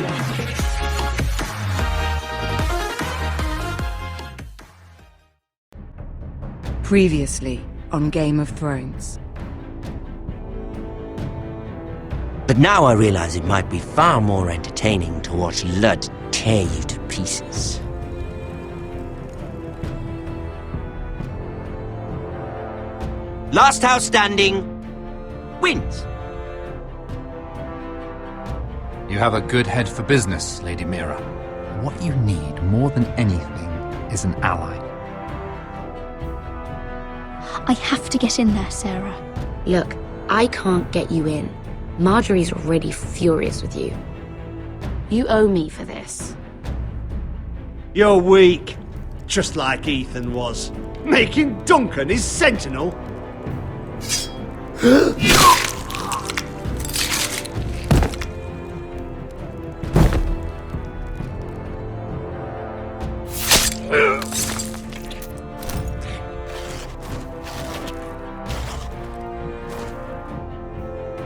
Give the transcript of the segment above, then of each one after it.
to be. Previously on Game of Thrones. But now I realize it might be far more entertaining to watch Lud tear you to pieces. Last house standing wins. You have a good head for business, Lady Mira. What you need more than anything is an ally. I have to get in there, Sarah. Look, I can't get you in. Marjorie's already furious with you. You owe me for this. You're weak. Just like Ethan was. Making Duncan his sentinel.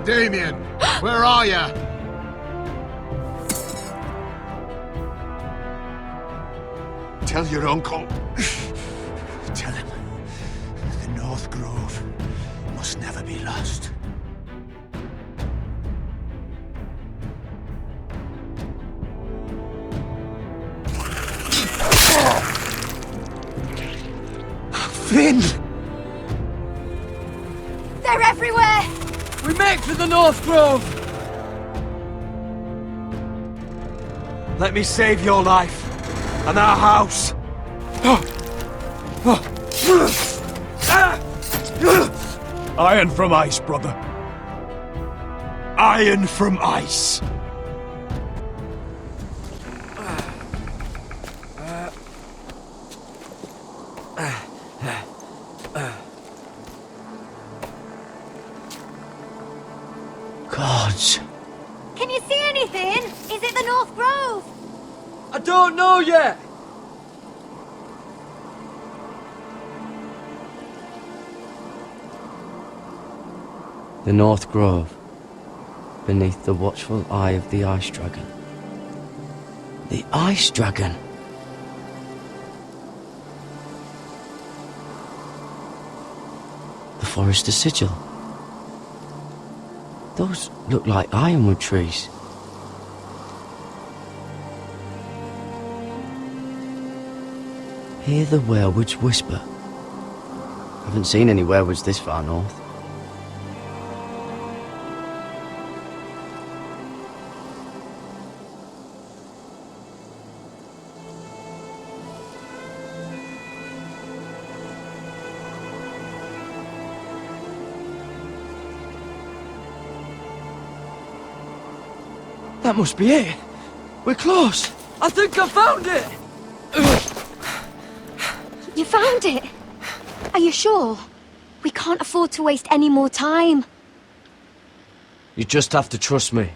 Damien, where are ya? Tell your uncle. Tell him the North Grove must never be lost. Finn! They're everywhere! We make for the North Grove! Let me save your life and our house. Iron from ice, brother. Iron from ice. Gods. Can you see anything? Is it the North Grove? I don't know yet. The North Grove, beneath the watchful eye of the Ice Dragon. The Ice Dragon. The Forrester sigil. Those look like ironwood trees. Hear the werewoods whisper. Haven't seen any werewoods this far north. That must be it. We're close. I think I found it. You found it? Are you sure? We can't afford to waste any more time. You just have to trust me.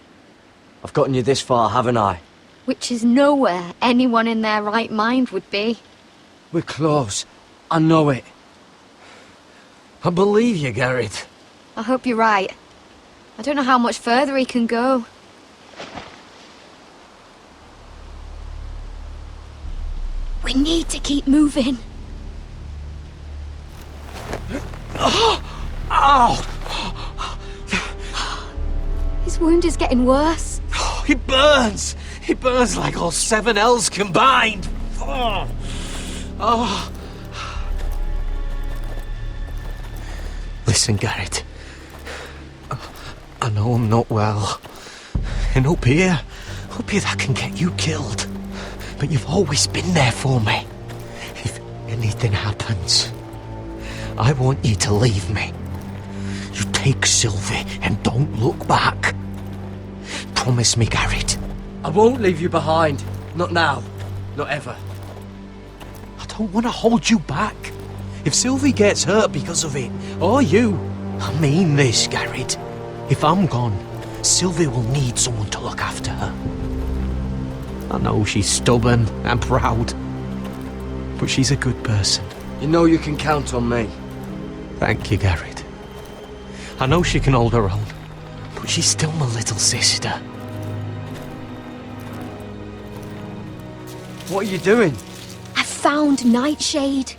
I've gotten you this far, haven't I? Which is nowhere anyone in their right mind would be. We're close. I know it. I believe you, Garrett. I hope you're right. I don't know how much further he can go. We need to keep moving. His wound is getting worse. He burns. He burns like all 7 L's combined. Listen, Garrett. I know I'm not well. And up here that can get you killed. But you've always been there for me. If anything happens, I want you to leave me. You take Sylvie and don't look back. Promise me, Garrett. I won't leave you behind. Not now. Not ever. I don't want to hold you back. If Sylvie gets hurt because of it, or you, I mean this, Garrett. If I'm gone, Sylvie will need someone to look after her. I know she's stubborn and proud, but she's a good person. You know you can count on me. Thank you, Garrett. I know she can hold her own, but she's still my little sister. What are you doing? I found nightshade.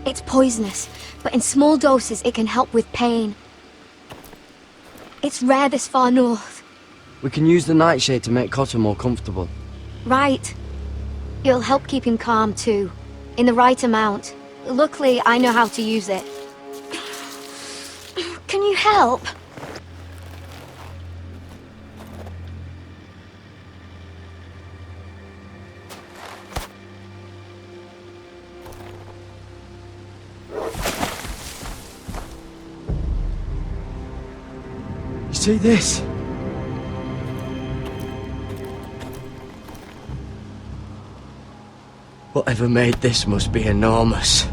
It's poisonous, but in small doses it can help with pain. It's rare this far north. We can use the nightshade to make Cotter more comfortable. Right. It'll help keep him calm too, in the right amount. Luckily, I know how to use it. Can you help? You see this? Whatever made this must be enormous.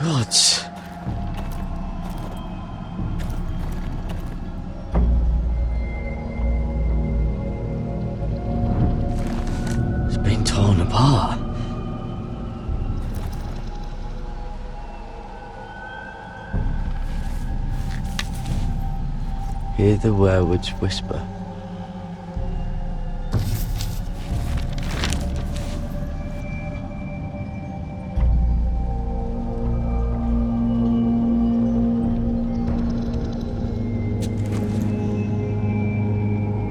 Gods. It's been torn apart. Hear the werewolves whisper.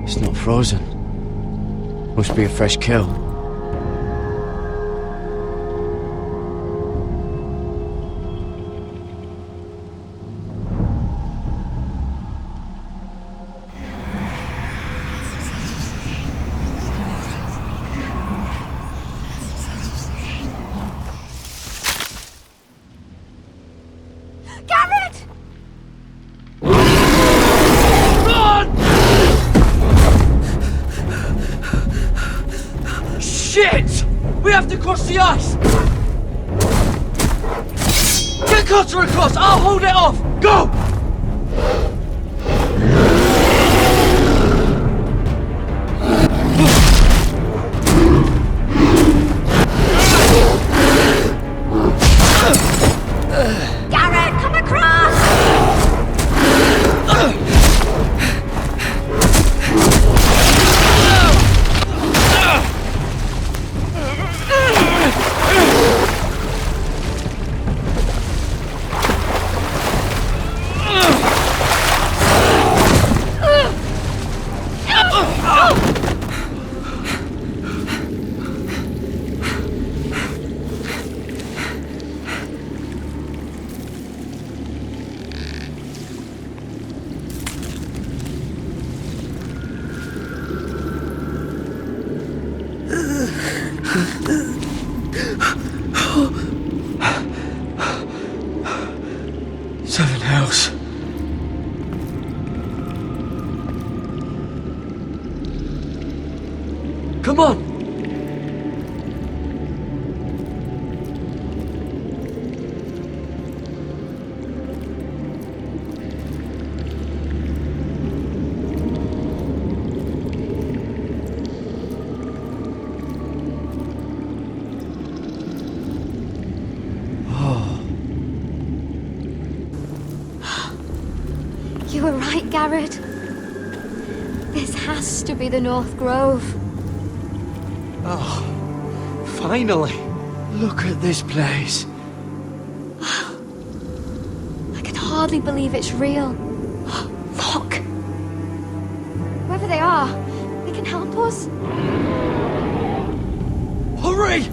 It's not frozen. Must be a fresh kill. Garrett! Shit! We have to cross the ice! Get Cotter across! I'll hold it off! Go! Garrett, come across! Seven hells. Come on! You were right, Garrett. This has to be the North Grove. Oh, finally. Look at this place. I can hardly believe it's real. Look! Whoever they are, they can help us. Hurry!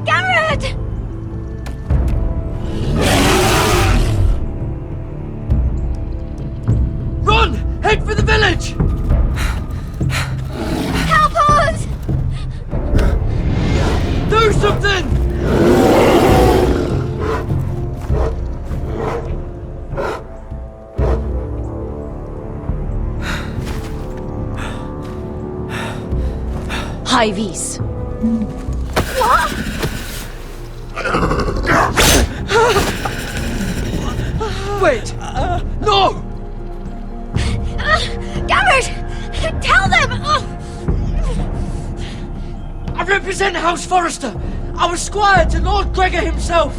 Garrett! Run! Head for the village! Help us! Do something! Highvies. What? sent House Forrester, our squire to Lord Gregor himself.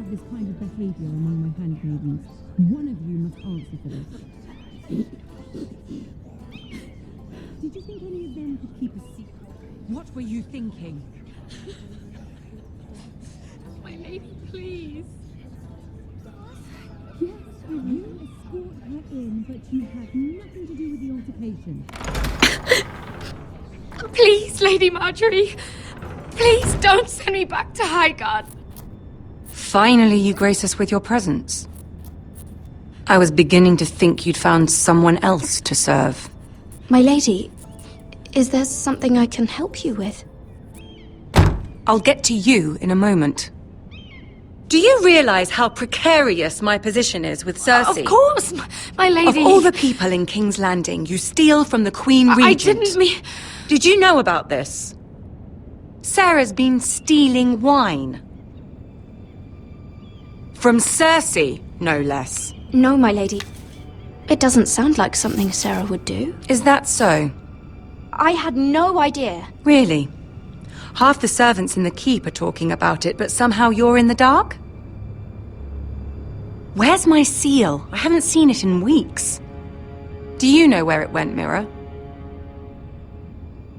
This kind of behaviour among my handmaidens. One of you must answer for this. Did you think any of them could keep a secret? What were you thinking? My lady, please. Yes, I will escort her in, but you have nothing to do with the altercation. Please, Lady Marjorie. Please don't send me back to Highgarden. Finally, you grace us with your presence. I was beginning to think you'd found someone else to serve. My lady, is there something I can help you with? I'll get to you in a moment. Do you realize how precarious my position is with Cersei? Of course, my lady. Of all the people in King's Landing, you steal from the Queen Regent. I didn't mean... Did you know about this? Sarah's been stealing wine. From Cersei, no less. No, my lady. It doesn't sound like something Sarah would do. Is that so? I had no idea. Really? Half the servants in the keep are talking about it, but somehow you're in the dark? Where's my seal? I haven't seen it in weeks. Do you know where it went, Mira?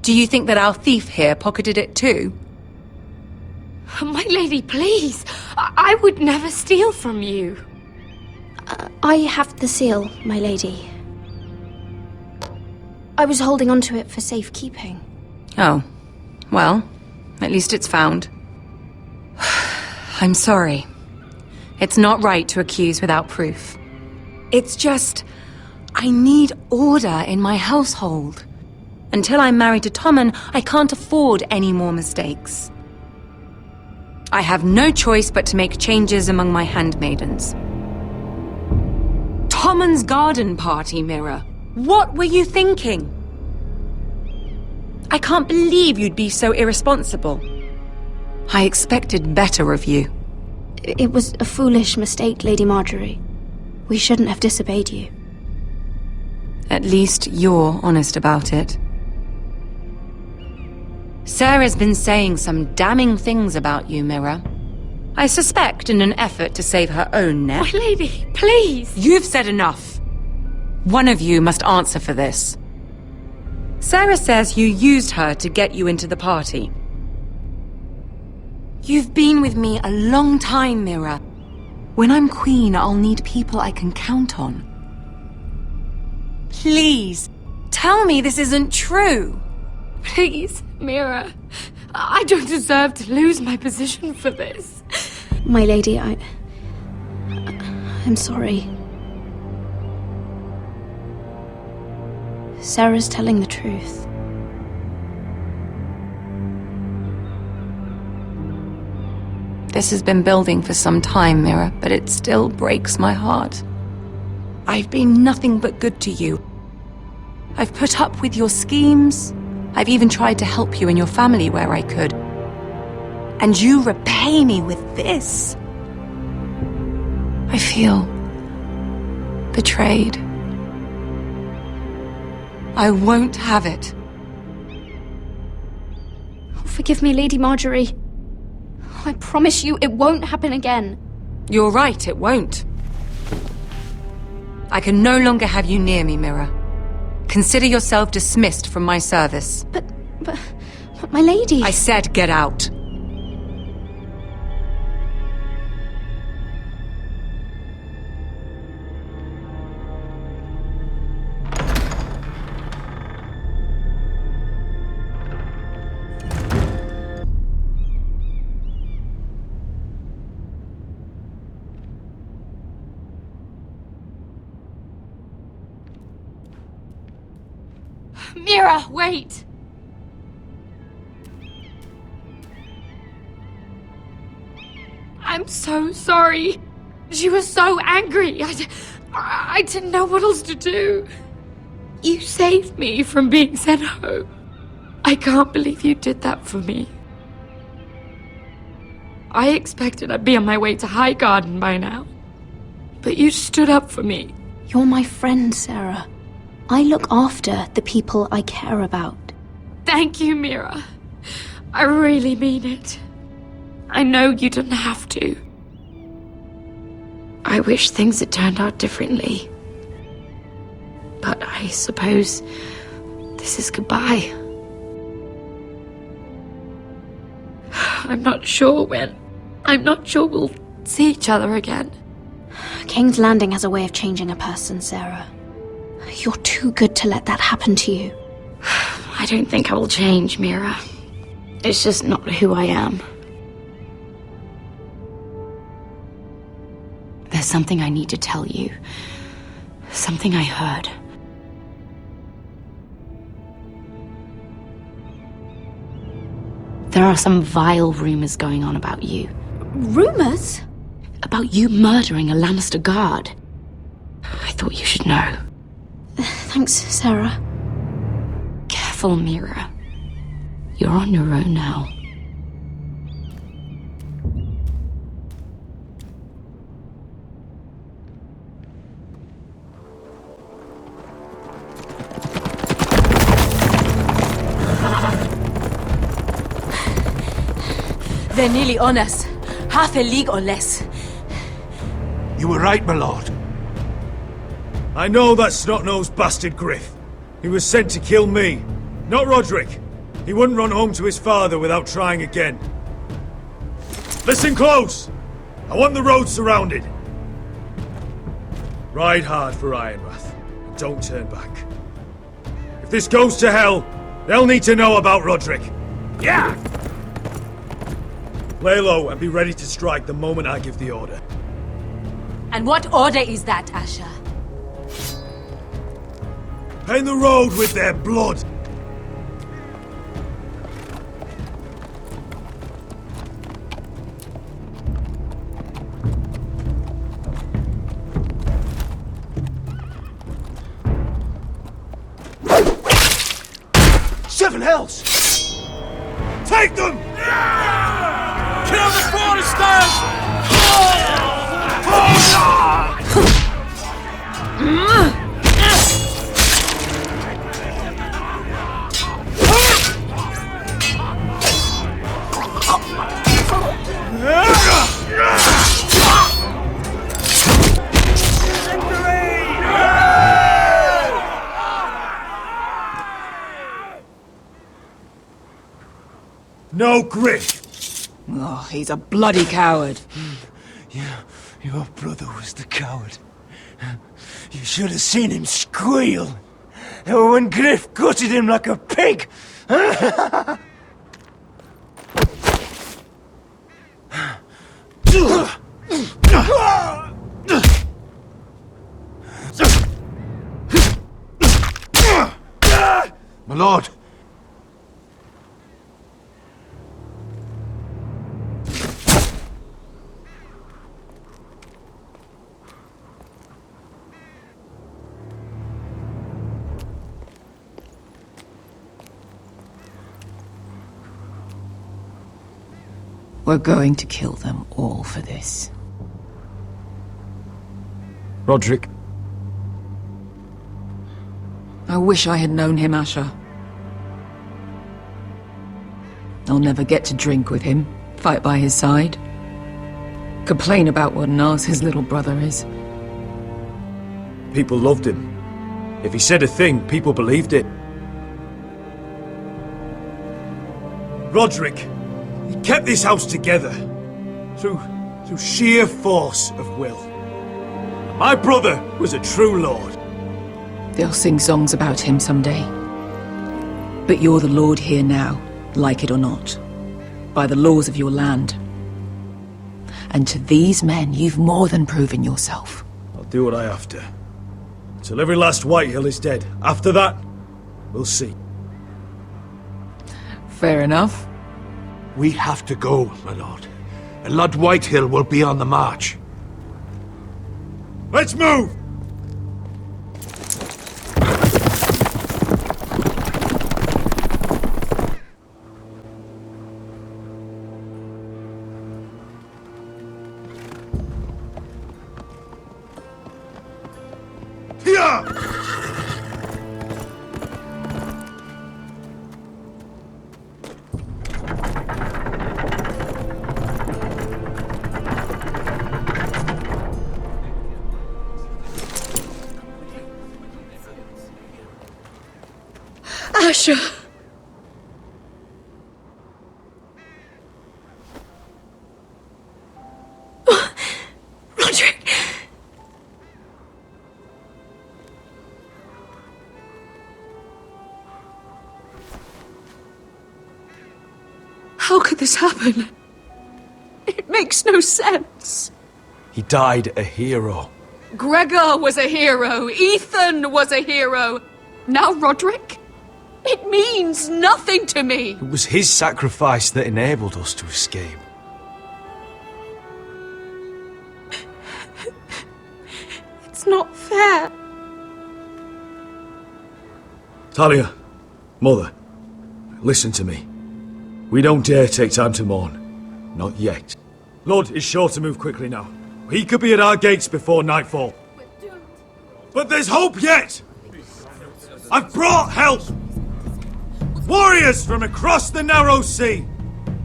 Do you think that our thief here pocketed it too? My lady, please. I would never steal from you. I have the seal, my lady. I was holding on to it for safekeeping. Oh. Well, at least it's found. I'm sorry. It's not right to accuse without proof. It's just... I need order in my household. Until I'm married to Tommen, I can't afford any more mistakes. I have no choice but to make changes among my handmaidens. Tommen's garden party, Mira. What were you thinking? I can't believe you'd be so irresponsible. I expected better of you. It was a foolish mistake, Lady Marjorie. We shouldn't have disobeyed you. At least you're honest about it. Sarah's been saying some damning things about you, Mira. I suspect in an effort to save her own neck. My lady, please. You've said enough. One of you must answer for this. Sarah says you used her to get you into the party. You've been with me a long time, Mira. When I'm queen, I'll need people I can count on. Please, tell me this isn't true. Please, Mira. I don't deserve to lose my position for this. My lady, I'm sorry. Sarah's telling the truth. This has been building for some time, Mira, but it still breaks my heart. I've been nothing but good to you. I've put up with your schemes. I've even tried to help you and your family where I could. And you repay me with this. I feel betrayed. I won't have it. Forgive me, Lady Marjorie. I promise you it won't happen again. You're right, it won't. I can no longer have you near me, Mira. Consider yourself dismissed from my service. But my lady... I said get out. Mira, wait! I'm so sorry. She was so angry. I didn't know what else to do. You saved me from being sent home. I can't believe you did that for me. I expected I'd be on my way to High Garden by now. But you stood up for me. You're my friend, Sarah. I look after the people I care about. Thank you, Mira. I really mean it. I know you didn't have to. I wish things had turned out differently. But I suppose this is goodbye. I'm not sure when. I'm not sure we'll see each other again. King's Landing has a way of changing a person, Sarah. You're too good to let that happen to you. I don't think I will change, Mira. It's just not who I am. There's something I need to tell you. Something I heard. There are some vile rumors going on about you. Rumors? About you murdering a Lannister guard. I thought you should know. Thanks, Sarah. Careful, Mira. You're on your own now. They're nearly on us. Half a league or less. You were right, my lord. I know that snot-nosed bastard Griff. He was sent to kill me, not Roderick. He wouldn't run home to his father without trying again. Listen close! I want the road surrounded. Ride hard for Ironrath, and don't turn back. If this goes to hell, they'll need to know about Roderick. Yeah! Lay low and be ready to strike the moment I give the order. And what order is that, Asher? Paint the road with their blood! Seven hells! Take them! Kill the Forresters! No Griff! Oh, he's a bloody coward. Your brother was the coward. You should have seen him squeal when Griff gutted him like a pig. My lord. We're going to kill them all for this. Roderick. I wish I had known him, Asher. I'll never get to drink with him, fight by his side, complain about what an arse his little brother is. People loved him. If he said a thing, people believed it. Roderick, he kept this house together through sheer force of will. My brother was a true lord. They'll sing songs about him someday. But you're the lord here now, like it or not, by the laws of your land. And to these men, you've more than proven yourself. I'll do what I have to. Till every last Whitehill is dead. After that, we'll see. Fair enough. We have to go, my lord. And Lord Whitehill will be on the march. Let's move! Asher! Roderick! How could this happen? It makes no sense. He died a hero. Gregor was a hero. Ethan was a hero. Now Roderick? It means nothing to me. It was his sacrifice that enabled us to escape. It's not fair. Talia, Mother, listen to me. We don't dare take time to mourn. Not yet. Lord is sure to move quickly now. He could be at our gates before nightfall. But there's hope yet! I've brought help! Warriors from across the narrow sea,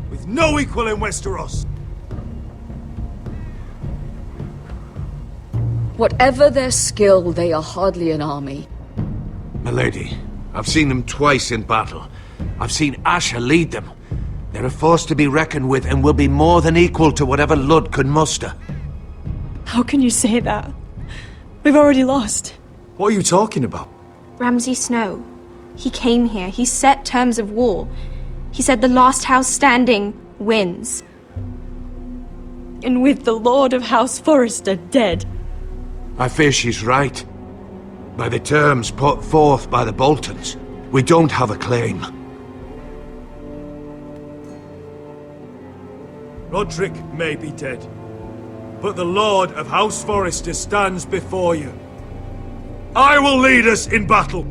with no equal in Westeros. Whatever their skill, they are hardly an army. Milady, I've seen them twice in battle. I've seen Asher lead them. They're a force to be reckoned with and will be more than equal to whatever Lud could muster. How can you say that? We've already lost. What are you talking about? Ramsay Snow. He came here. He set terms of war. He said the last house standing wins. And with the Lord of House Forrester dead. I fear she's right. By the terms put forth by the Boltons, we don't have a claim. Roderick may be dead, but the Lord of House Forrester stands before you. I will lead us in battle.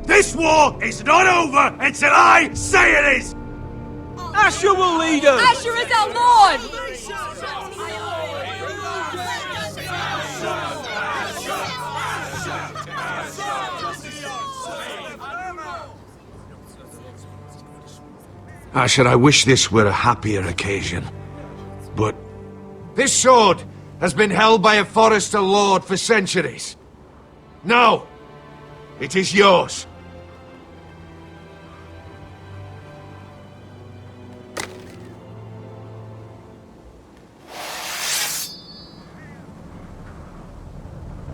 This war is not over until I say it is! Asher will lead us! Asher is our lord! Asher, I wish this were a happier occasion. But this sword has been held by a Forrester lord for centuries. Now, it is yours.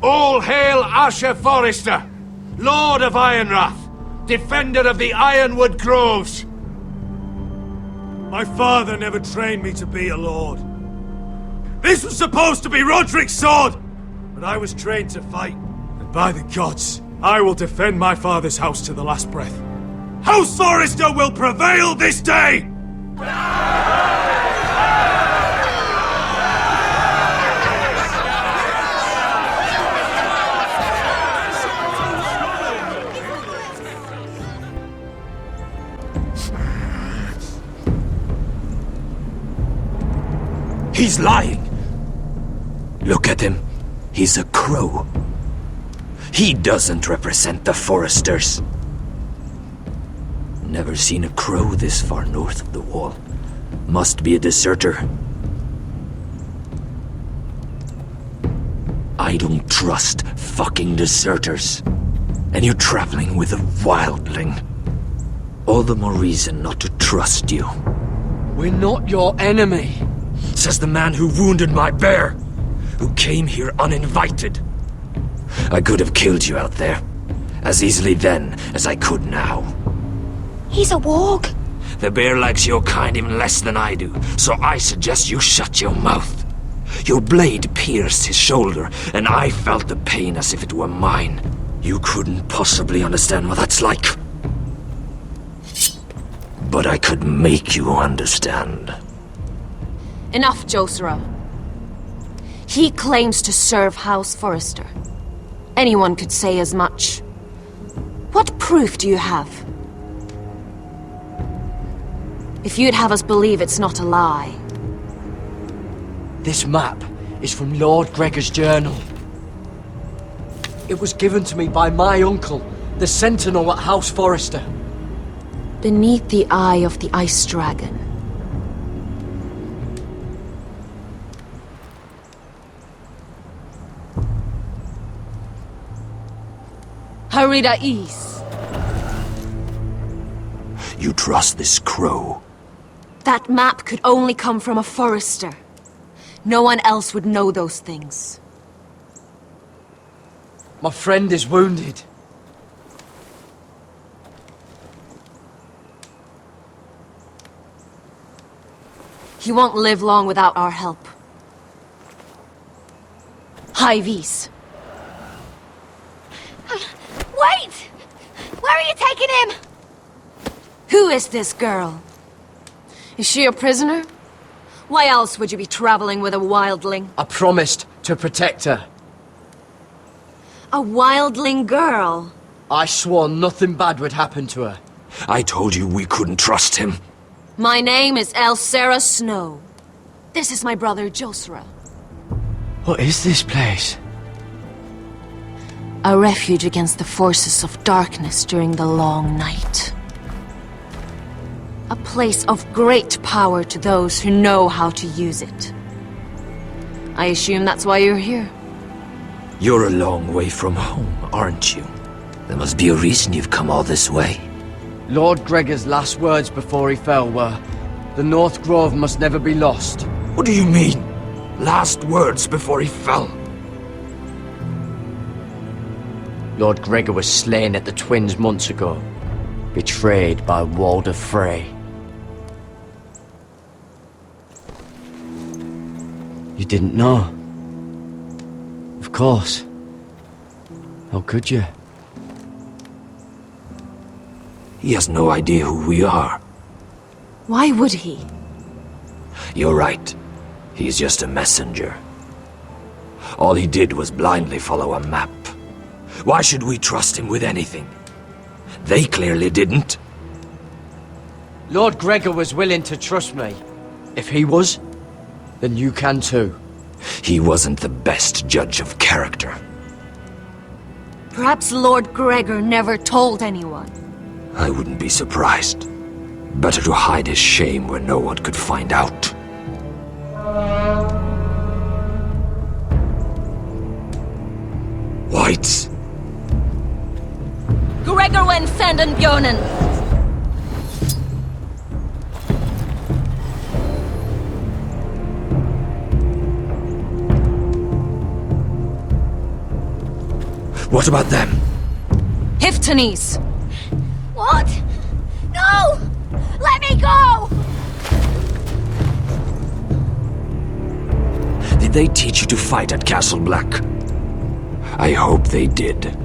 All hail Asher Forrester, Lord of Ironrath, defender of the Ironwood Groves. My father never trained me to be a lord. This was supposed to be Roderick's sword, but I was trained to fight. And by the gods, I will defend my father's house to the last breath. House Forrester will prevail this day! He's lying! Look at him. He's a crow. He doesn't represent the Forresters. Never seen a crow this far north of the wall. Must be a deserter. I don't trust fucking deserters. And you're traveling with a wildling. All the more reason not to trust you. We're not your enemy. Says the man who wounded my bear. Who came here uninvited. I could have killed you out there. As easily then as I could now. He's a warg. The bear likes your kind even less than I do, so I suggest you shut your mouth. Your blade pierced his shoulder, and I felt the pain as if it were mine. You couldn't possibly understand what that's like. But I could make you understand. Enough, Josera. He claims to serve House Forrester. Anyone could say as much. What proof do you have? If you'd have us believe it's not a lie. This map is from Lord Gregor's journal. It was given to me by my uncle, the Sentinel at House Forrester. Beneath the eye of the Ice Dragon. Harida East. You trust this crow? That map could only come from a Forrester. No one else would know those things. My friend is wounded. He won't live long without our help. High Vis. Wait! Where are you taking him? Who is this girl? Is she a prisoner? Why else would you be traveling with a wildling? I promised to protect her. A wildling girl? I swore nothing bad would happen to her. I told you we couldn't trust him. My name is Elsera Snow. This is my brother Josera. What is this place? A refuge against the forces of darkness during the long night. A place of great power to those who know how to use it. I assume that's why you're here. You're a long way from home, aren't you? There must be a reason you've come all this way. Lord Gregor's last words before he fell were, "The North Grove must never be lost." What do you mean? Last words before he fell? Lord Gregor was slain at the Twins months ago, betrayed by Walder Frey. You didn't know? Of course. How could you? He has no idea who we are. Why would he? You're right. He's just a messenger. All he did was blindly follow a map. Why should we trust him with anything? They clearly didn't. Lord Gregor was willing to trust me. If he was, then you can too. He wasn't the best judge of character. Perhaps Lord Gregor never told anyone. I wouldn't be surprised. Better to hide his shame where no one could find out. Whites! Gregor wen senden björnen! What about them? Hiftanis! What? No! Let me go! Did they teach you to fight at Castle Black? I hope they did.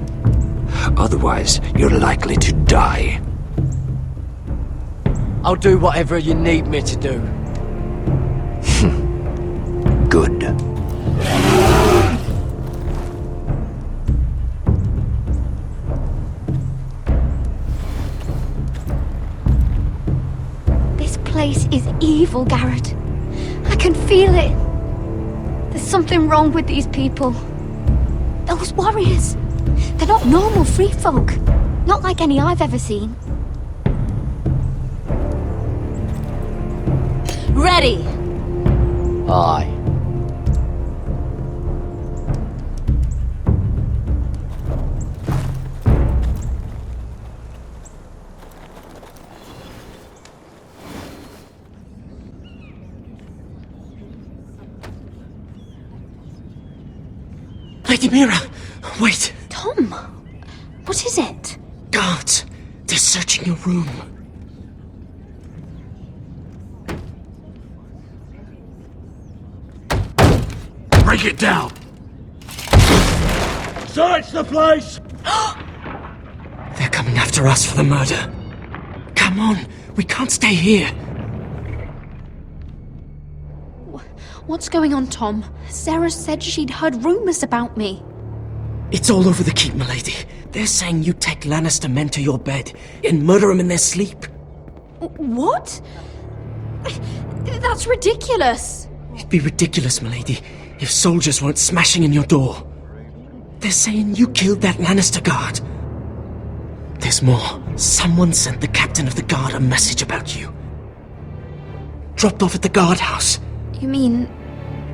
Otherwise, you're likely to die. I'll do whatever you need me to do. Good. This place is evil, Garrett. I can feel it. There's something wrong with these people. Those warriors. They're not normal free folk. Not like any I've ever seen. Ready! Aye. Lady Mira, wait. Tom, what is it? Guards, they're searching your room. Break it down! Search the place! They're coming after us for the murder. Come on, we can't stay here. What's going on, Tom? Sarah said she'd heard rumors about me. It's all over the keep, milady. They're saying you take Lannister men to your bed and murder them in their sleep. What? That's ridiculous. It'd be ridiculous, milady, if soldiers weren't smashing in your door. They're saying you killed that Lannister guard. There's more. Someone sent the captain of the guard a message about you. Dropped off at the guardhouse. You mean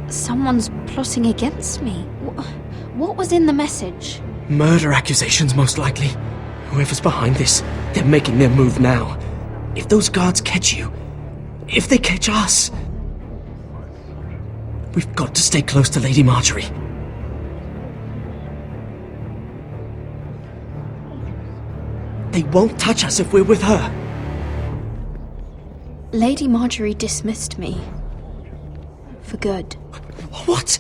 someone's plotting against me? What was in the message? Murder accusations, most likely. Whoever's behind this, they're making their move now. If those guards catch you, if they catch us, we've got to stay close to Lady Marjorie. They won't touch us if we're with her. Lady Marjorie dismissed me. For good. What?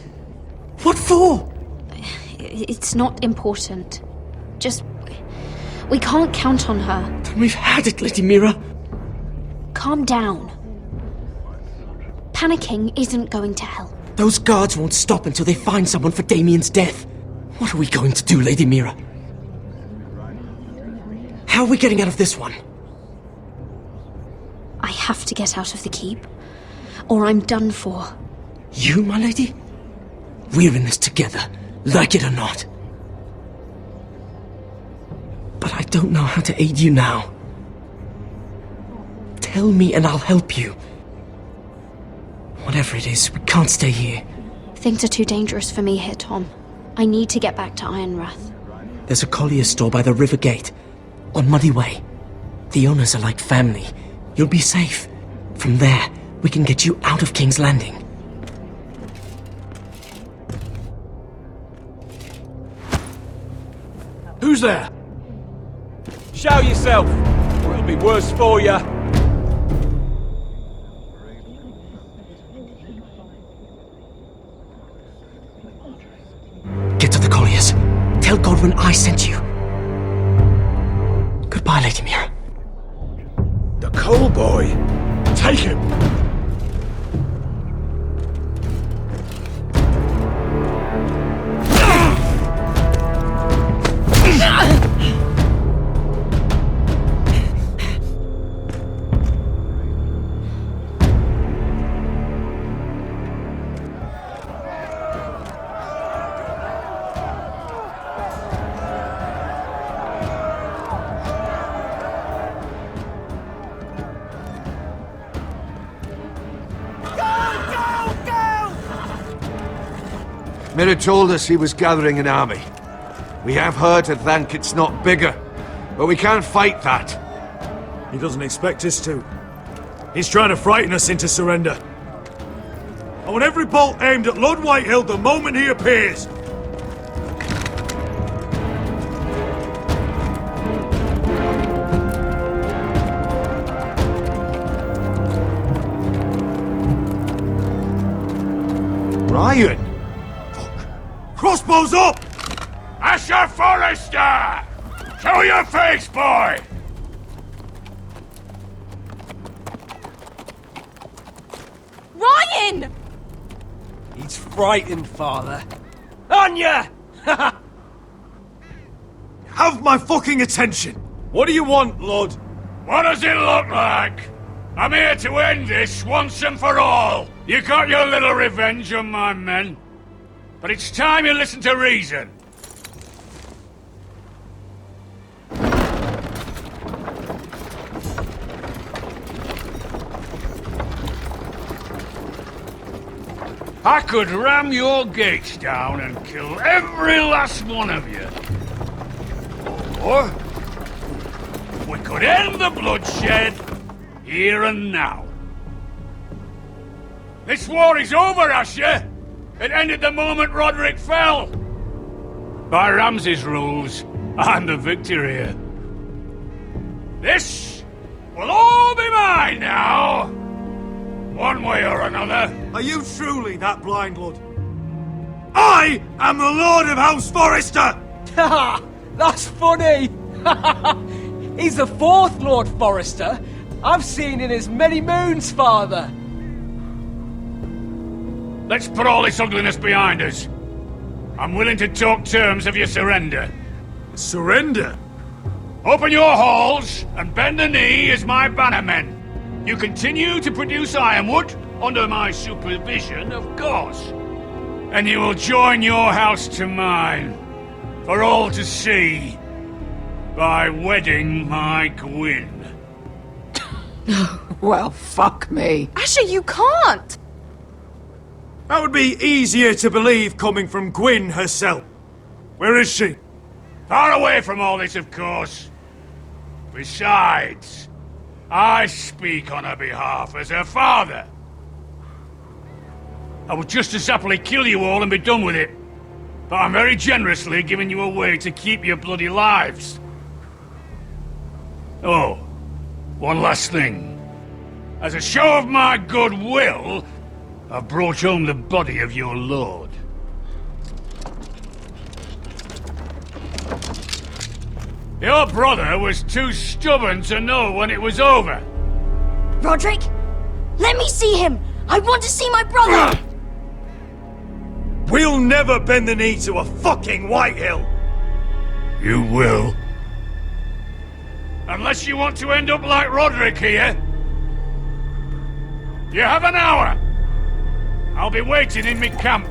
What for? It's not important. Just... we can't count on her. Then we've had it, Lady Mira. Calm down. Panicking isn't going to help. Those guards won't stop until they find someone for Damien's death. What are we going to do, Lady Mira? How are we getting out of this one? I have to get out of the keep, or I'm done for. You, my lady? We're in this together, like it or not. But I don't know how to aid you now. Tell me and I'll help you. Whatever it is, we can't stay here. Things are too dangerous for me here, Tom. I need to get back to Ironrath. There's a collier's store by the river gate, on Muddy Way. The owners are like family. You'll be safe. From there, we can get you out of King's Landing. Who's there? Show yourself, or it'll be worse for you. Get to the colliers. Tell Godwin I sent you. Goodbye, Lady Mira. The Coal Boy. Take him. Mira told us he was gathering an army. We have her to thank it's not bigger, but we can't fight that. He doesn't expect us to. He's trying to frighten us into surrender. I want every bolt aimed at Lord Whitehill the moment he appears. Ryan! Crossbows up! Asher Forrester! Show your face, boy! Ryan! He's frightened, father. On ya! Have my fucking attention! What do you want, Lord? What does it look like? I'm here to end this once and for all. You got your little revenge on my men. But it's time you listen to reason. I could ram your gates down and kill every last one of you. Or we could end the bloodshed here and now. This war is over, Asher. It ended the moment Roderick fell. By Ramsay's rules, I'm the victor here. This will all be mine now. One way or another. Are you truly that blind, Lord? I am the Lord of House Forrester! Ha! That's funny! He's the fourth Lord Forrester I've seen in as many moons, Father. Let's put all this ugliness behind us. I'm willing to talk terms of your surrender. Surrender? Open your halls and bend the knee as my bannermen. You continue to produce ironwood, under my supervision, of course. And you will join your house to mine, for all to see, by wedding my Gwyn. Well, fuck me. Asher, you can't! That would be easier to believe coming from Gwyn herself. Where is she? Far away from all this, of course. Besides, I speak on her behalf as her father. I would just as happily kill you all and be done with it. But I'm very generously giving you a way to keep your bloody lives. Oh, one last thing. As a show of my goodwill, I've brought home the body of your lord. Your brother was too stubborn to know when it was over. Roderick? Let me see him! I want to see my brother! We'll never bend the knee to a fucking Whitehill! You will. Unless you want to end up like Roderick here. You have an hour. I'll be waiting in my camp.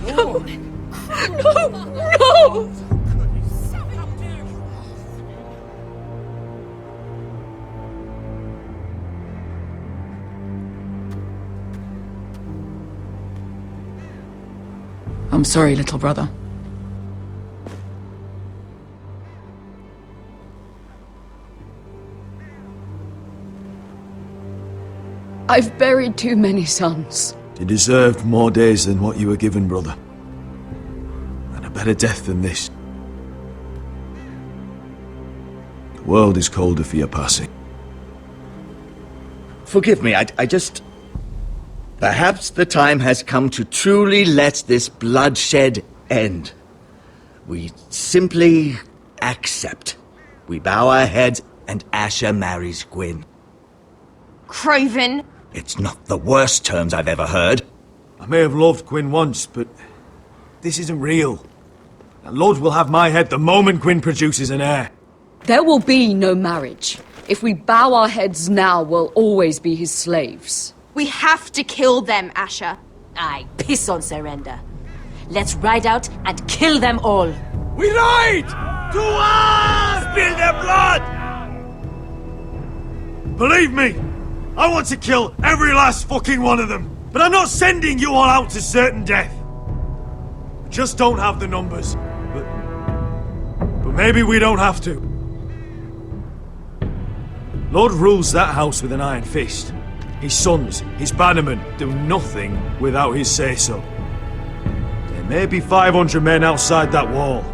No! I'm sorry, little brother. I've buried too many sons. You deserved more days than what you were given, brother. And a better death than this. The world is colder for your passing. Forgive me, I just... Perhaps the time has come to truly let this bloodshed end. We simply accept. We bow our heads and Asher marries Gwyn. Craven! It's not the worst terms I've ever heard. I may have loved Gwyn once, but this isn't real. And Lord will have my head the moment Gwyn produces an heir. There will be no marriage. If we bow our heads now, we'll always be his slaves. We have to kill them, Asher. Aye, piss on surrender. Let's ride out and kill them all. We ride! To arms! Spill their blood! Believe me, I want to kill every last fucking one of them. But I'm not sending you all out to certain death. I just don't have the numbers. But maybe we don't have to. Lord rules that house with an iron fist. His sons, his bannermen, do nothing without his say-so. There may be 500 men outside that wall.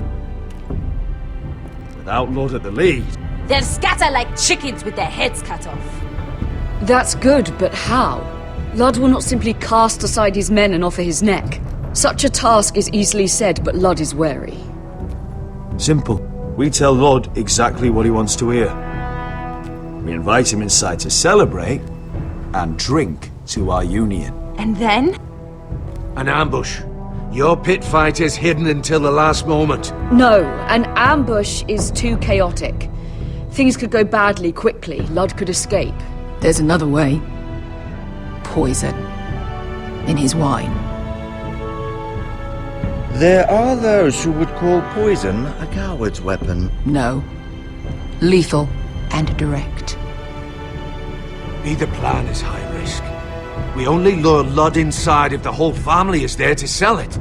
Without Lord at the lead... They'll scatter like chickens with their heads cut off. That's good, but how? Ludd will not simply cast aside his men and offer his neck. Such a task is easily said, but Ludd is wary. Simple. We tell Lord exactly what he wants to hear. We invite him inside to celebrate and drink to our union. And then? An ambush. Your pit fight is hidden until the last moment. No, an ambush is too chaotic. Things could go badly quickly. Ludd could escape. There's another way. Poison. In his wine. There are those who would call poison a coward's weapon. No. Lethal and direct. Either plan is high risk. We only lure Ludd inside if the whole family is there to sell it.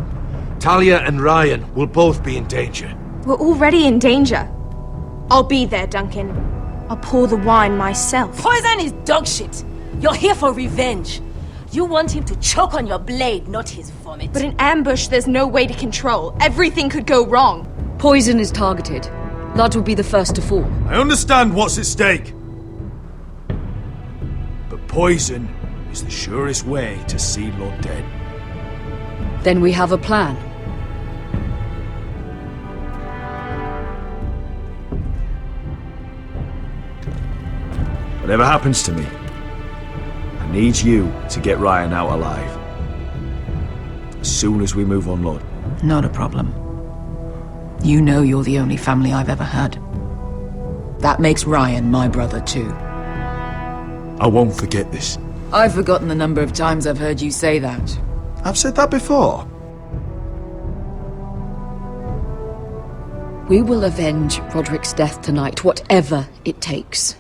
Talia and Ryan will both be in danger. We're already in danger. I'll be there, Duncan. I'll pour the wine myself. Poison is dog shit. You're here for revenge. You want him to choke on your blade, not his vomit. But in ambush, there's no way to control. Everything could go wrong. Poison is targeted. Ludd will be the first to fall. I understand what's at stake. But poison is the surest way to see Lord dead. Then we have a plan. Whatever happens to me, I need you to get Ryan out alive. As soon as we move on, Lord. Not a problem. You know you're the only family I've ever had. That makes Ryan my brother too. I won't forget this. I've forgotten the number of times I've heard you say that. I've said that before. We will avenge Roderick's death tonight, whatever it takes.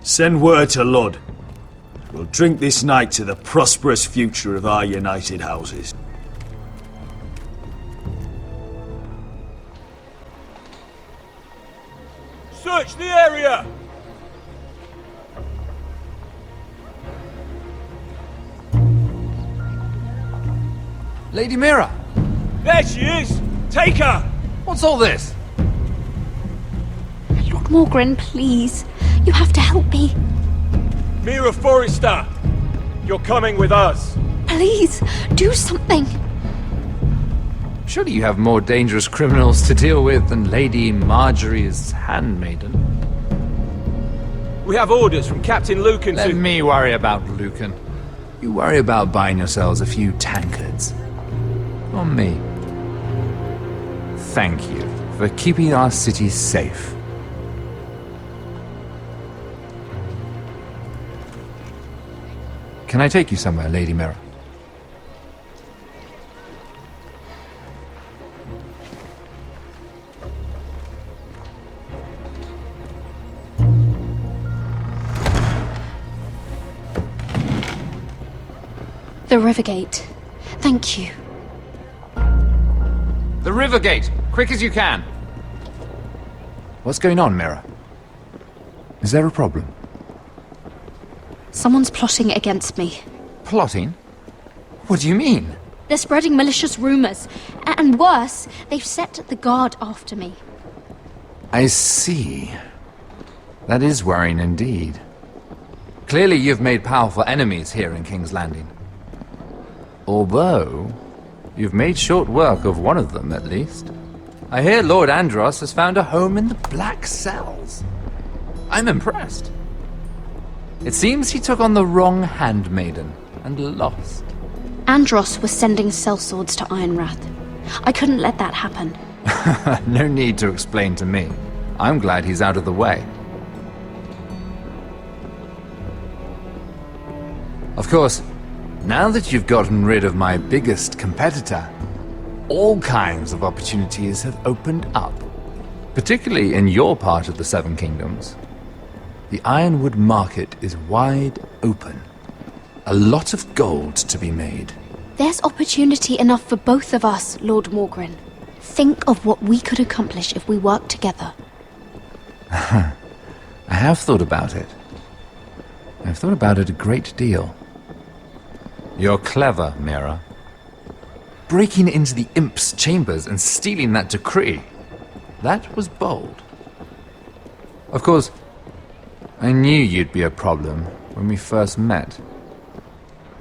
Send word to Lud. We'll drink this night to the prosperous future of our united houses. Search the area! Lady Mira! There she is! Take her! What's all this? Lord Morgren, please. You have to help me. Mira Forrester! You're coming with us. Please, do something. Surely you have more dangerous criminals to deal with than Lady Marjorie's handmaiden. We have orders from Captain Lucan to... Let me worry about Lucan. You worry about buying yourselves a few tankards. On me. Thank you for keeping our city safe. Can I take you somewhere, Lady Mira? The Rivergate. Thank you. The Rivergate! Quick as you can! What's going on, Mira? Is there a problem? Someone's plotting against me. Plotting? What do you mean? They're spreading malicious rumors. And worse, they've set the guard after me. I see. That is worrying indeed. Clearly you've made powerful enemies here in King's Landing. Although, you've made short work of one of them, at least. I hear Lord Andros has found a home in the Black Cells. I'm impressed. It seems he took on the wrong handmaiden and lost. Andros was sending sellswords to Ironwrath. I couldn't let that happen. No need to explain to me. I'm glad he's out of the way. Of course, now that you've gotten rid of my biggest competitor, all kinds of opportunities have opened up. Particularly in your part of the Seven Kingdoms. The Ironwood market is wide open. a lot of gold to be made. There's opportunity enough for both of us, Lord Morgren. Think of what we could accomplish if we worked together. I have thought about it. I've thought about it a great deal. You're clever, Mira. Breaking into the Imp's chambers and stealing that decree. That was bold. Of course, I knew you'd be a problem when we first met.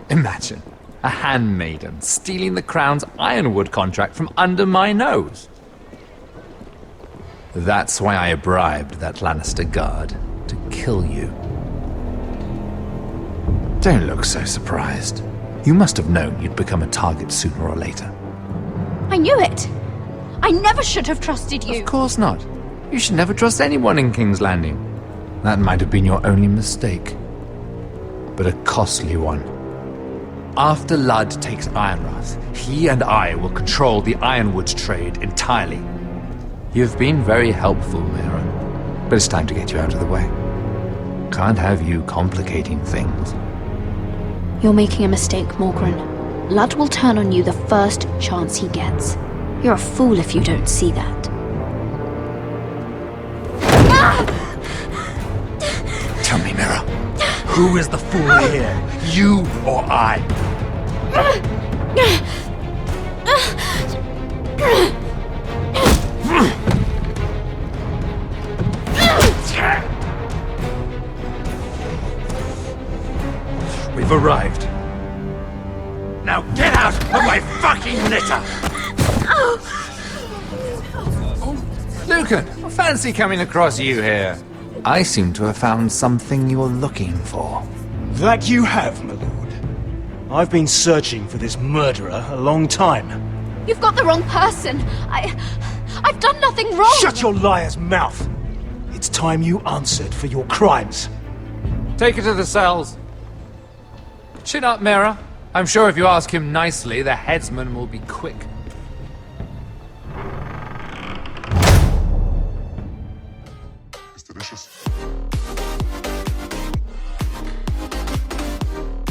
Imagine a handmaiden stealing the Crown's ironwood contract from under my nose. That's why I bribed that Lannister guard to kill you. Don't look so surprised. You must have known you'd become a target sooner or later. I knew it! I never should have trusted you! Of course not. You should never trust anyone in King's Landing. That might have been your only mistake. But a costly one. After Ludd takes Ironrath, he and I will control the ironwood trade entirely. You've been very helpful, Mira. But it's time to get you out of the way. Can't have you complicating things. You're making a mistake, Morgren. Ludd will turn on you the first chance he gets. You're a fool if you don't see that. Tell me, Mira, who is the fool here? You or I? We've arrived. Now get out of my fucking litter! Lucan, I fancy coming across you here. I seem to have found something you're looking for. That you have, my lord. I've been searching for this murderer a long time. You've got the wrong person. I've done nothing wrong! Shut your liar's mouth! It's time you answered for your crimes. Take her to the cells. Chin up, Mira. I'm sure if you ask him nicely, the headsman will be quick